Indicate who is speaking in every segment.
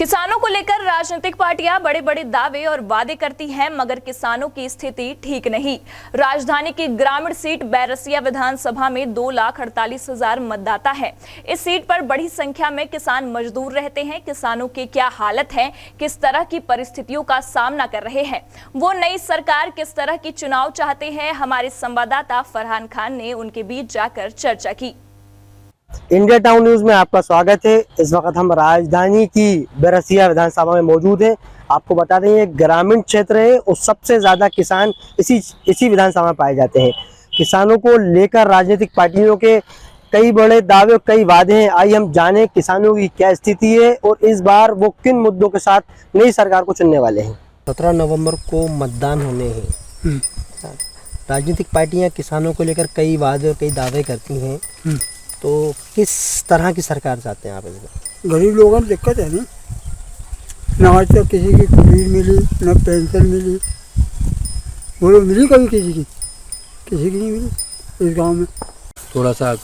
Speaker 1: किसानों को लेकर राजनीतिक पार्टियां बड़े बड़े दावे और वादे करती हैं, मगर किसानों की स्थिति ठीक नहीं। राजधानी की ग्रामीण सीट बैरसिया विधानसभा में 2,48,000 मतदाता है। इस सीट पर बड़ी संख्या में किसान मजदूर रहते हैं। किसानों की क्या हालत है, किस तरह की परिस्थितियों का सामना कर रहे हैं, वो नई सरकार किस तरह की चुनाव चाहते हैं, हमारे संवाददाता फरहान खान ने उनके बीच जाकर चर्चा की।
Speaker 2: इंडिया टाउन न्यूज में आपका स्वागत है। इस वक्त हम राजधानी की बैरसिया विधानसभा में मौजूद हैं। आपको बता दें ये ग्रामीण क्षेत्र है और सबसे ज्यादा किसान इसी विधानसभा में पाए जाते हैं। किसानों को लेकर राजनीतिक पार्टियों के कई बड़े दावे और कई वादे हैं। आइए हम जानें किसानों की क्या स्थिति है और इस बार वो किन मुद्दों के साथ नई सरकार को चुनने वाले हैं। 17 नवंबर को मतदान होने हैं। राजनीतिक पार्टियां किसानों को लेकर कई वादे और कई दावे करती हैं, तो किस तरह की सरकार चाहते हैं आप? इसमें
Speaker 3: गरीब लोगों को दिक्कत है ना आज तक किसी की कुलीन मिली न पेंशन मिली। बोलो मिली कभी किसी की नहीं मिली इस गांव में।
Speaker 4: थोड़ा सा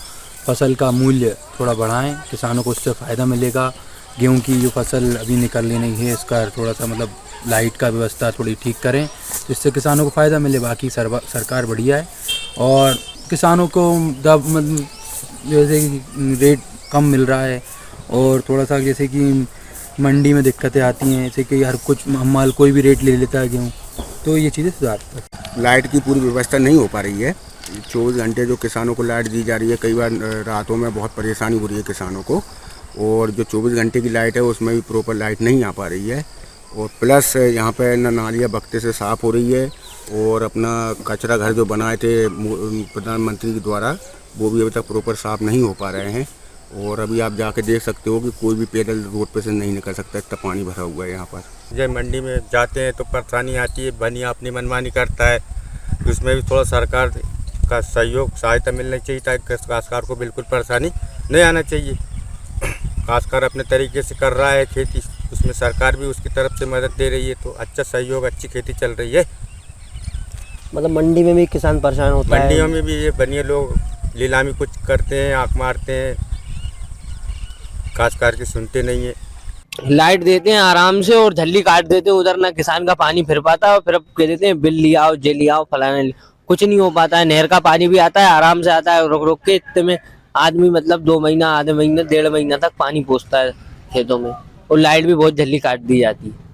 Speaker 4: फसल का मूल्य थोड़ा बढ़ाएं, किसानों को उससे फ़ायदा मिलेगा। गेहूं की जो फसल अभी निकलनी नहीं है, इसका थोड़ा सा मतलब लाइट का व्यवस्था थोड़ी ठीक करें, जिससे किसानों को फ़ायदा मिले। बाकी सरकार बढ़िया है और किसानों को जैसे कि रेट कम मिल रहा है और थोड़ा सा जैसे कि मंडी में दिक्कतें आती हैं, जैसे कि हर कुछ माल कोई भी रेट ले लेता है गेहूँ, तो ये चीज़ें सुधार।
Speaker 5: लाइट की पूरी व्यवस्था नहीं हो पा रही है। 24 घंटे जो किसानों को लाइट दी जा रही है, कई बार रातों में बहुत परेशानी हो रही है किसानों को। और जो 24 घंटे की लाइट है उसमें भी प्रॉपर लाइट नहीं आ पा रही है। और प्लस यहाँ पे नालियाँ बख्ते से साफ़ हो रही है और अपना कचरा घर जो बनाए थे प्रधानमंत्री के द्वारा, वो भी अभी तक प्रॉपर साफ़ नहीं हो पा रहे हैं। और अभी आप जाके देख सकते हो कि कोई भी पैदल रोड पे से नहीं निकल सकता, इतना पानी भरा हुआ है यहाँ पर।
Speaker 6: जब मंडी में जाते हैं तो परेशानी आती है, बनिया अपनी मनमानी करता है, तो उसमें भी थोड़ा सरकार का सहयोग सहायता मिलनी चाहिए ताकि काश्तकार को बिल्कुल परेशानी नहीं आना चाहिए। काश्तकार अपने तरीके से कर रहा है खेती, उसमें सरकार भी उसकी तरफ से मदद दे रही है, तो अच्छा सहयोग, अच्छी खेती चल रही है।
Speaker 2: मतलब मंडी में भी किसान परेशान होता है।
Speaker 6: मंडियों में भी ये बनिए लोग नीलामी कुछ करते हैं, आँख मारते हैं, काश्तकार की सुनते नहीं है।
Speaker 7: लाइट देते हैं आराम से और झल्ली काट देते हैं, उधर ना किसान का पानी फिर पाता है और फिर अब कह देते हैं बिल लिया आओ, जे लिया आओ, फलाने कुछ नहीं हो पाता है। नहर का पानी भी आता है, आराम से आता है, रुक रुक के। इतने में आदमी मतलब 2 महीना, आधे महीने, 1.5 महीना तक पानी पहुँचता है खेतों में, और लाइट भी बहुत जल्दी काट दी जाती है।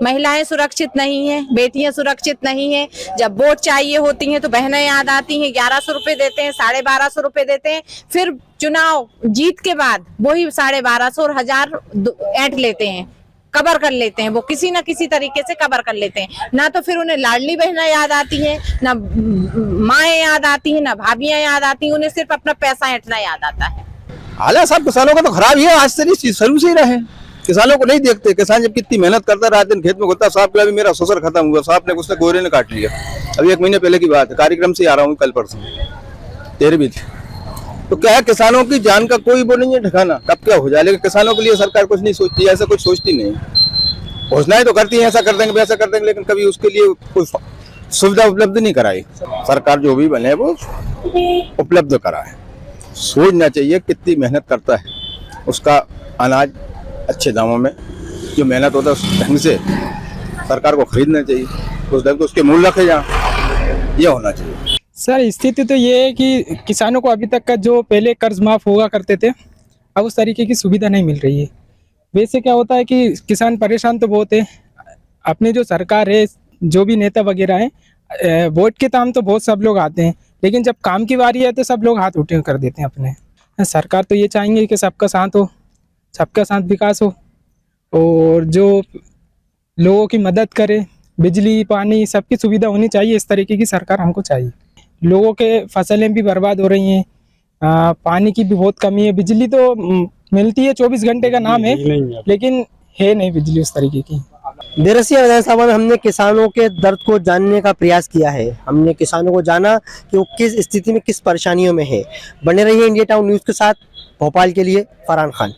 Speaker 8: महिलाएं सुरक्षित नहीं है, बेटियां सुरक्षित नहीं है। जब वोट चाहिए होती हैं तो बहनें याद आती हैं, 1100 रुपए देते हैं, 1250 रुपए देते हैं, फिर चुनाव जीत के बाद वही 1250 और 1000 ऐंठ लेते हैं, कवर कर लेते हैं। वो किसी न किसी तरीके से कवर कर लेते हैं। ना तो फिर उन्हें लाडली बहनें याद आती हैं, ना माएँ याद आती हैं, ना भाभियां याद आती हैं, उन्हें सिर्फ अपना पैसा ऐंठना याद आता है।
Speaker 9: हालात सब किसानों का तो खराब ही है, आज से नहीं शुरू से ही रहे। किसानों को नहीं देखते। किसान जब कितनी मेहनत करता है, रात दिन खेत में होता है। साहब का भी मेरा ससुर खत्म हुआ, साहब ने उसने गोरे ने काट लिया। अभी 1 महीने पहले की बात है, कार्यक्रम से आ रहा हूँ कल परसों 13वीं। तो क्या है, किसानों की जान का कोई वो नहीं है ठिकाना, कब क्या हो जाए। लेकिन किसानों के लिए सरकार कुछ नहीं सोचती, ऐसा कुछ सोचती नहीं। घोषणाएं तो करती है, ऐसा कर देंगे वैसा कर देंगे, लेकिन कभी उसके लिए कोई सुविधा उपलब्ध नहीं कराई। सरकार जो भी बने वो उपलब्ध कराए। सोचना चाहिए कितनी मेहनत करता है, उसका अनाज अच्छे दामों में जो मेहनत होता है उस ढंग से सरकार को खरीदना चाहिए, उस ढंग से उसके मूल्य रखे जहाँ, ये होना चाहिए।
Speaker 10: सर स्थिति तो ये है कि किसानों को अभी तक का जो पहले कर्ज माफ़ हुआ करते थे, अब उस तरीके की सुविधा नहीं मिल रही है। वैसे क्या होता है कि किसान परेशान तो बहुत है। अपनी जो सरकार है, जो भी नेता वगैरह हैं, वोट के टाइम तो बहुत सब लोग आते हैं, लेकिन जब काम की बारी है तो सब लोग हाथ उठे कर देते हैं अपने। सरकार तो ये चाहेंगे कि सबका साथ हो, सबका साथ विकास हो और जो लोगों की मदद करे, बिजली पानी सबकी सुविधा होनी चाहिए। इस तरीके की सरकार हमको चाहिए। लोगों के फसलें भी बर्बाद हो रही हैं, पानी की भी बहुत कमी है। बिजली तो मिलती है, 24 घंटे का नाम है, लेकिन है नहीं बिजली उस तरीके की।
Speaker 2: बैरसिया विधानसभा में हमने किसानों के दर्द को जानने का प्रयास किया है। हमने किसानों को जाना कि वो किस स्थिति में, किस परेशानियों में है। बने रहिए इंडिया टाउन न्यूज़ के साथ। भोपाल के लिए फरहान खान।